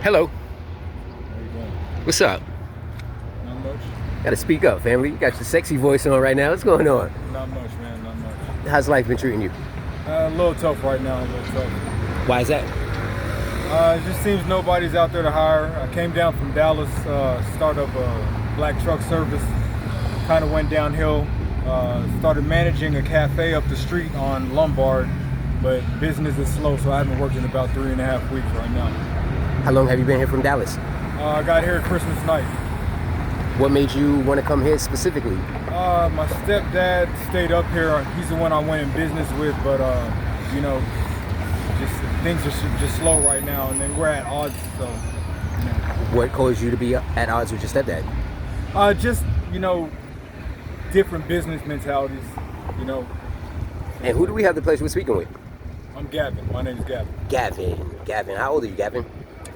Hello. How you doing? What's up? Not much. Gotta speak up, family. You got your sexy voice on right now. What's going on? Not much, man. Not much. How's life been treating you? A little tough right now. A little tough. Why is that? It just seems nobody's out there to hire. I came down from Dallas, started up a black truck service. Kind of went downhill. Started managing a cafe up the street on Lombard, but business is slow, so I haven't worked in about 3.5 weeks right now. How long have you been here from Dallas? I got here Christmas night. What made you want to come here specifically? My stepdad stayed up here. He's the one I went in business with, but just things are just slow right now, and then we're at odds. So, What caused you to be at odds with your stepdad? just different business mentalities. And who do we have the pleasure of speaking with? I'm Gavin. My name is Gavin. Gavin. How old are you, Gavin?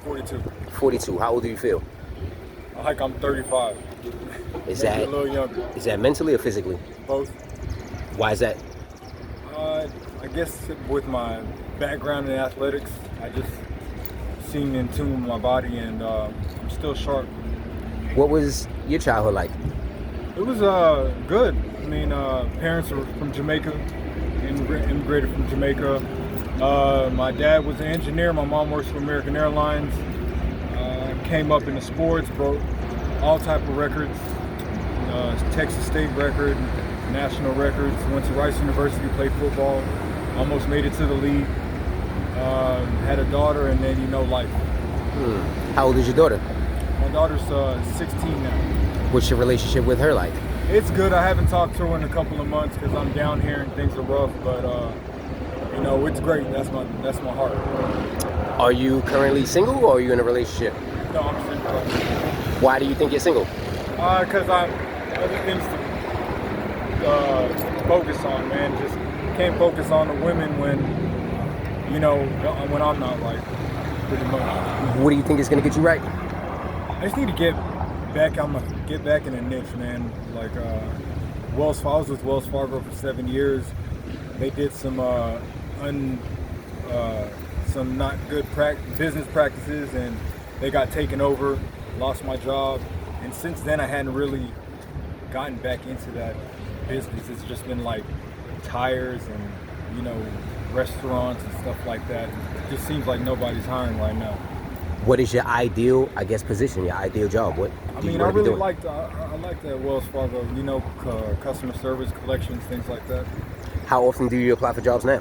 42. 42. How old do you feel? I think I'm 35. Is Maybe that a little younger? is that mentally or physically? Both. Why is that? I guess with my background in athletics, I just seem in tune with my body, and I'm still sharp. What was your childhood like? It was good. I mean, parents are from Jamaica, immigrated from Jamaica. My dad was an engineer. My mom works for American Airlines. Came up in the sports, broke all type of records. Texas State record, national records. Went to Rice University, played football. Almost made it to the league. Had a daughter, and then life. How old is your daughter? My daughter's 16 now. What's your relationship with her like? It's good. I haven't talked to her in a couple of months because I'm down here and things are rough. But it's great. That's my heart. Are you currently single or are you in a relationship? No, I'm single. Why do you think you're single? Because I'm other things to focus on, man. Just can't focus on the women when when I'm not right, pretty much. What do you think is going to get you right? I just need to get back. Get back in a niche, man. Like I was with Wells Fargo for 7 years. They did some not good business practices, and they got taken over. Lost my job, and since then I hadn't really gotten back into that business. It's just been like tires and restaurants and stuff like that. It just seems like nobody's hiring right now. What is your ideal, position, your ideal job? What do you want to be doing? I like that Wells Fargo, customer service, collections, things like that. How often do you apply for jobs now?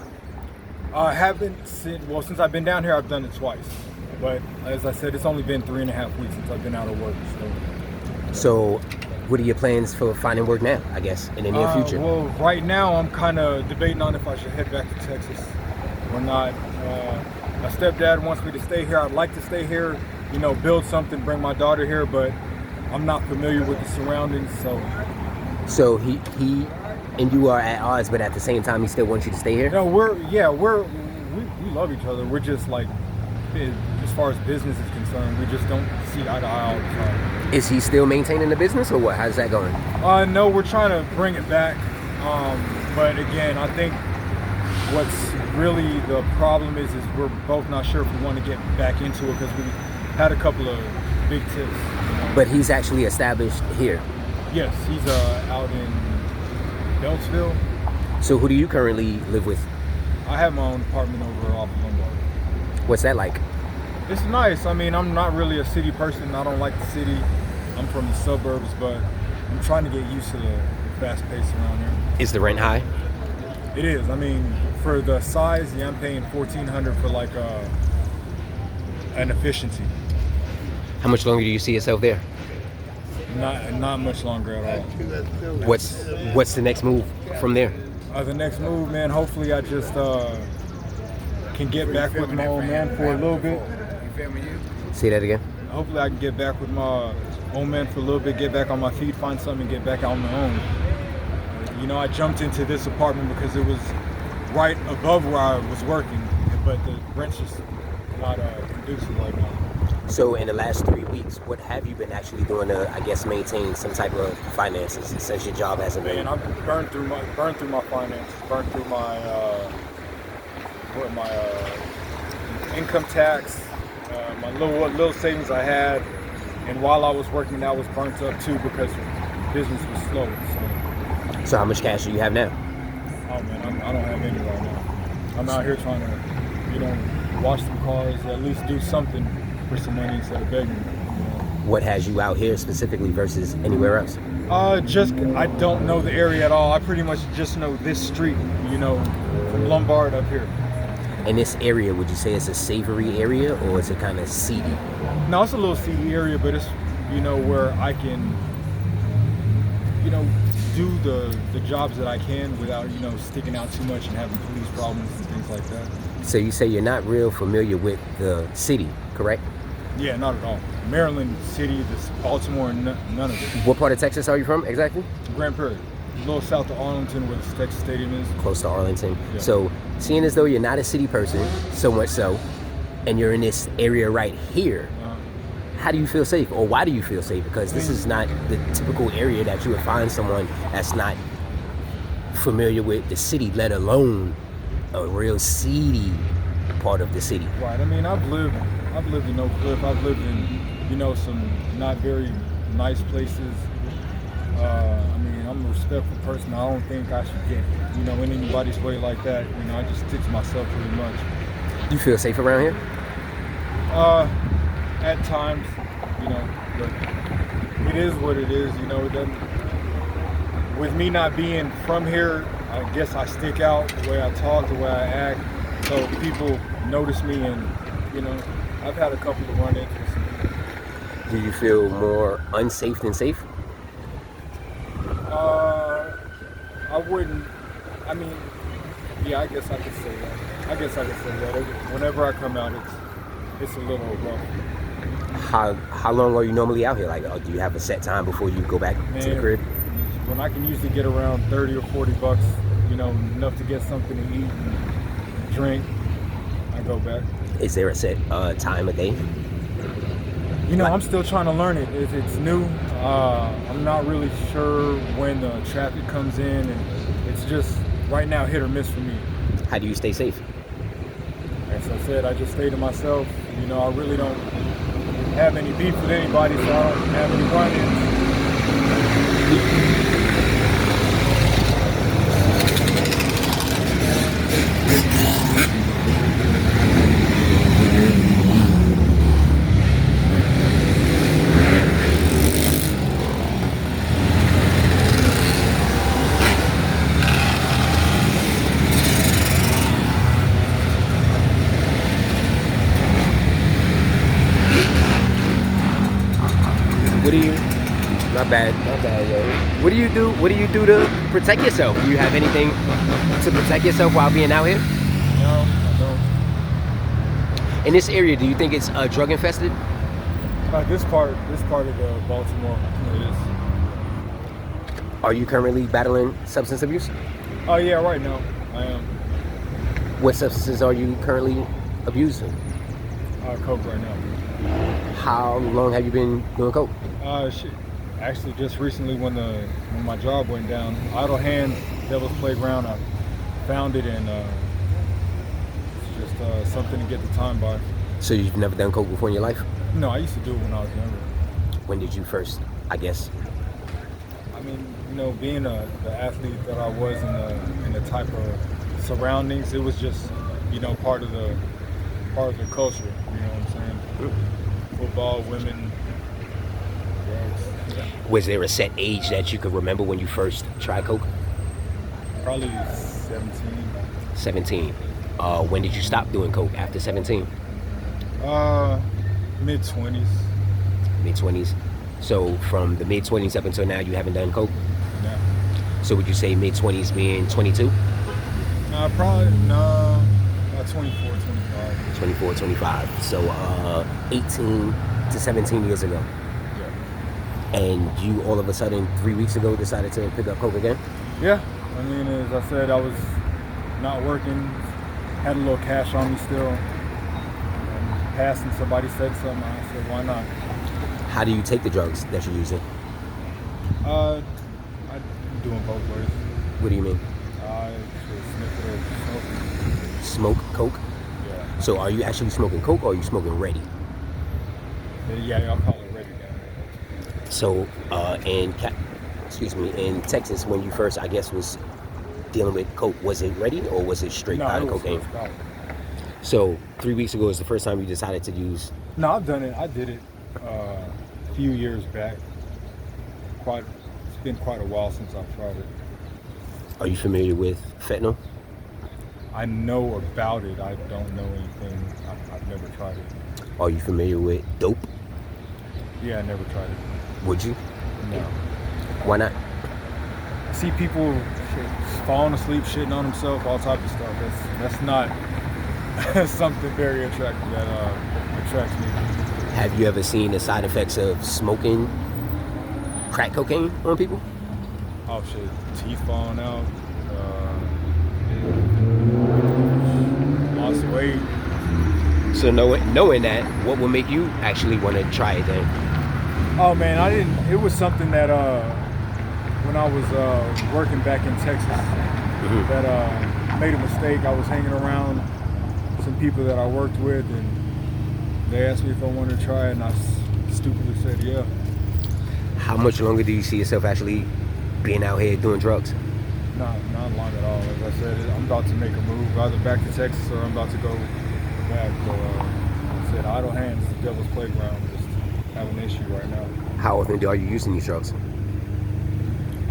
I haven't since I've been down here, I've done it twice. But as I said, it's only been 3.5 weeks since I've been out of work. So what are your plans for finding work now, I guess, in the near future? Well, right now I'm kind of debating on if I should head back to Texas or not. My stepdad wants me to stay here. I'd like to stay here, build something, bring my daughter here, but I'm not familiar with the surroundings, so. So he and you are at odds, but at the same time he still wants you to stay here? No, we love each other. We're just like, as far as business is concerned, we just don't see eye to eye all the time. Is he still maintaining the business or what? How's that going? No, we're trying to bring it back. But again, I think what's really the problem is we're both not sure if we want to get back into it because we had a couple of big tips. But he's actually established here? Yes, he's out in Beltsville. So who do you currently live with? I have my own apartment over off of Lombard. What's that like? It's nice. I mean, I'm not really a city person. I don't like the city. I'm from the suburbs, but I'm trying to get used to the fast pace around here. Is the rent high? It is. I mean, for the size, I'm paying $1,400 for like an efficiency. How much longer do you see yourself there? Not much longer at all. What's the next move from there? The next move, man, hopefully I just can get back with my old man for a little bit. Say that again? Hopefully I can get back with my old man for a little bit, get back on my feet, find something, and get back on my own. I jumped into this apartment because it was right above where I was working, but the rent's just not conducive right now. So in the last 3 weeks, what have you been actually doing to, maintain some type of finances since your job hasn't been? Man, I've burned through my finances, burned through my income tax, My little savings I had, and while I was working, that was burnt up too because business was slow. So how much cash do you have now? Oh man, I don't have any right now. I'm out here trying to, wash some cars, at least do something for some money instead of begging. What has you out here specifically versus anywhere else? I don't know the area at all. I pretty much just know this street, from Lombard up here. In this area, would you say it's a savory area or is it kind of seedy? No, it's a little seedy area, but it's, where I can, do the jobs that I can without, sticking out too much and having police problems and things like that. So you say you're not real familiar with the city, correct? Yeah, not at all. Maryland City, this Baltimore, none of it. What part of Texas are you from exactly? Grand Prairie, a little south of Arlington where the Texas Stadium is. Close to Arlington. Yeah. So seeing as though you're not a city person, so much so, and you're in this area right here, how do you feel safe, or why do you feel safe? Because this is not the typical area that you would find someone that's not familiar with the city, let alone a real seedy part of the city. Right. I mean, I've lived in Oak Cliff. I've lived in, some not very nice places. I'm a respectful person. I don't think I should get, in anybody's way like that. I just stick to myself pretty much. You feel safe around here? At times, but it is what it is. It doesn't. With me not being from here, I guess I stick out the way I talk, the way I act, so people notice me, and I've had a couple of run-ins. Do you feel more unsafe than safe? I wouldn't. I mean, yeah, I guess I could say that. Whenever I come out, it's a little rough. How long are you normally out here? Like, do you have a set time before you go back to the crib? When I can usually get around $30 or $40, enough to get something to eat and drink, I go back. Is there a set time a day? I'm still trying to learn it. It's new. I'm not really sure when the traffic comes in, and it's just right now hit or miss for me. How do you stay safe? As I said, I just stay to myself. I really don't have any beef with anybody, so I don't have any run-ins. Not bad, yo. What do you do to protect yourself? Do you have anything to protect yourself while being out here? No, I don't. In this area, do you think it's drug infested? This part of Baltimore, it is. Are you currently battling substance abuse? Oh yeah, right now I am. What substances are you currently abusing? Coke right now. How long have you been doing coke? Actually, just recently when my job went down, Idle Hands, Devil's Playground, I found it, and it's just something to get the time by. So you've never done coke before in your life? No, I used to do it when I was younger. When did you first, I guess? I mean, being the athlete that I was in the type of surroundings, it was just, part of the culture. You know what I'm saying? Football, women, drugs. Yeah. Was there a set age that you could remember when you first tried coke? Probably 17. 17. When did you stop doing coke after 17? Mid-20s. Mid-20s. So from the mid-20s up until now, you haven't done coke? No. So would you say mid-20s being 22? About 24, 25. 24, 25. So 18 to 17 years ago. Yeah. And you all of a sudden 3 weeks ago decided to pick up coke again? Yeah. I mean, as I said, I was not working, had a little cash on me still. Passing, somebody said something, I said, why not? How do you take the drugs that you're using? I'm doing both ways. What do you mean? I sniff it or smoke. Smoke coke? Yeah. So are you actually smoking coke or are you smoking ready? Yeah, I'll call it ready now. So, in Texas, when you first, I guess, was dealing with coke, was it ready or was it straight No, powder it was cocaine? powder. So 3 weeks ago is the first time you decided to use. No, I've done it. I did it a few years back. It's been quite a while since I've tried it. Are you familiar with fentanyl? I know about it. I don't know anything. I've never tried it. Are you familiar with dope? Yeah, I never tried it. Would you? No. Why not? I see people falling asleep, shitting on themselves, all type of stuff. That's not something very attractive that attracts me. Have you ever seen the side effects of smoking crack cocaine on people? Oh shit, teeth falling out, lost weight. So knowing that, what would make you actually want to try it then? Oh man, I didn't. It was something that when I was working back in Texas, that made a mistake. I was hanging around some people that I worked with, and they asked me if I wanted to try it, and I stupidly said yeah. How much longer do you see yourself actually being out here doing drugs? Not long at all. As I said, I'm about to make a move, either back to Texas or I'm about to go back. But I said, idle hands is the devil's playground. Just have an issue right now. How often are you using these drugs?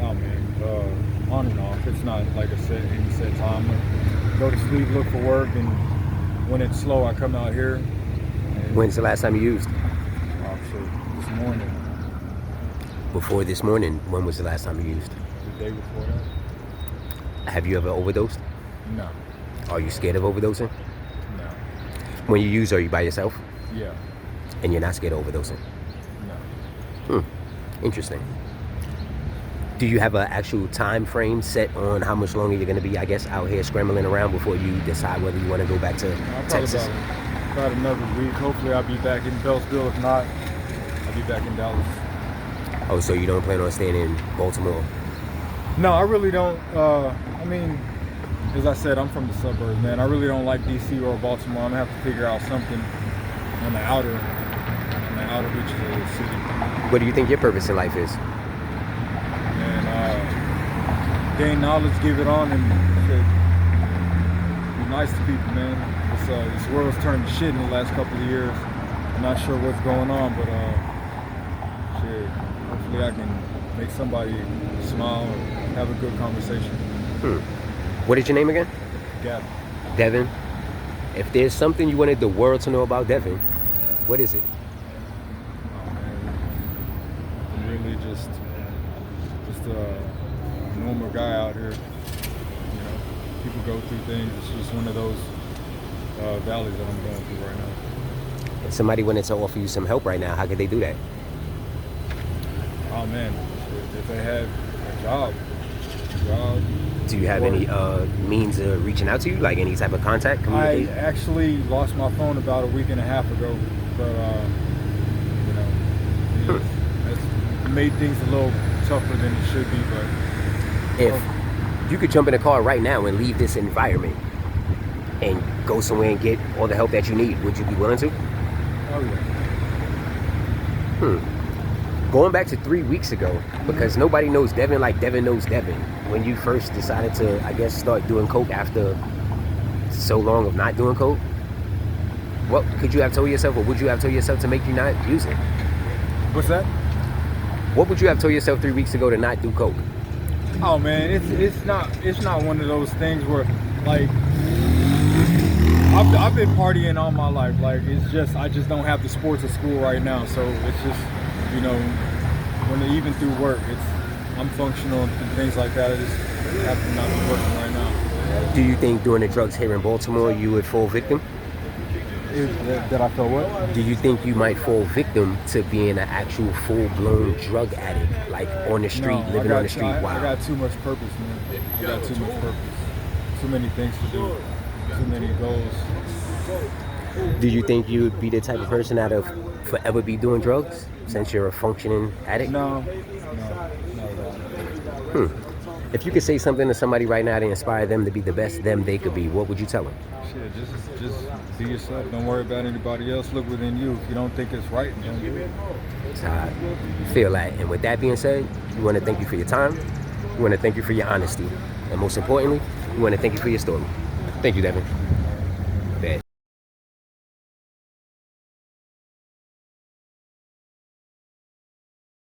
Oh man, on and off. It's not like any set time. I go to sleep, look for work, and when it's slow, I come out here. When's the last time you used? Oh shit, this morning. Before this morning, when was the last time you used? The day before that. Have you ever overdosed? No. Are you scared of overdosing? No. When you use, are you by yourself? Yeah. And you're not scared of overdosing? No. Interesting. Do you have an actual time frame set on how much longer you're going to be, I guess, out here scrambling around before you decide whether you want to go back to Texas? About another week. Hopefully I'll be back in Beltsville. If not, I'll be back in Dallas. Oh, so you don't plan on staying in Baltimore? No, I really don't. I mean, as I said, I'm from the suburbs, man. I really don't like DC or Baltimore. I'm gonna have to figure out something on the outer reaches of the city. What do you think your purpose in life is? And gain knowledge, give it on, and be nice to people, man. This world's turned to shit in the last couple of years. I'm not sure what's going on, but shit. Hopefully I can make somebody smile and have a good conversation. What is your name again? Gavin. Devin. If there's something you wanted the world to know about Devin, what is it? Oh man, I'm really just a normal guy out here. You know, people go through things. It's just one of those valleys that I'm going through right now. If somebody wanted to offer you some help right now, how could they do that? Oh man, if they have a job. Do you have any means of reaching out to you, like any type of contact? I actually lost my phone about a week and a half ago, but it's made things a little tougher than it should be. But if you could jump in a car right now and leave this environment and go somewhere and get all the help that you need, would you be willing to? Oh yeah. Going back to 3 weeks ago, because nobody knows Devin like Devin knows Devin. When you first decided to, I guess, start doing coke after so long of not doing coke, what could you have told yourself, or would you have told yourself to make you not use it? What's that? What would you have told yourself 3 weeks ago to not do coke? Oh man, it's not one of those things where like I've been partying all my life. Like I just don't have the sports at school right now, so it's just. You know, even through work, I'm functional and things like that. I just have to not be working right now. Do you think doing the drugs here in Baltimore, you would fall victim? That I feel what? Do you think you might fall victim to being an actual full-blown drug addict, like on the street, living on the street? I got too much purpose, man. I got too much purpose. Too many things to do. Too many goals. Do you think you would be the type of person that'll forever be doing drugs since you're a functioning addict? No, not at all. If you could say something to somebody right now to inspire them to be the best them they could be, what would you tell them? Shit, just be yourself. Don't worry about anybody else. Look within you. If you don't think it's right, don't do it. That's how I feel like. And with that being said, we want to thank you for your time. We want to thank you for your honesty. And most importantly, we want to thank you for your story. Thank you, Devin.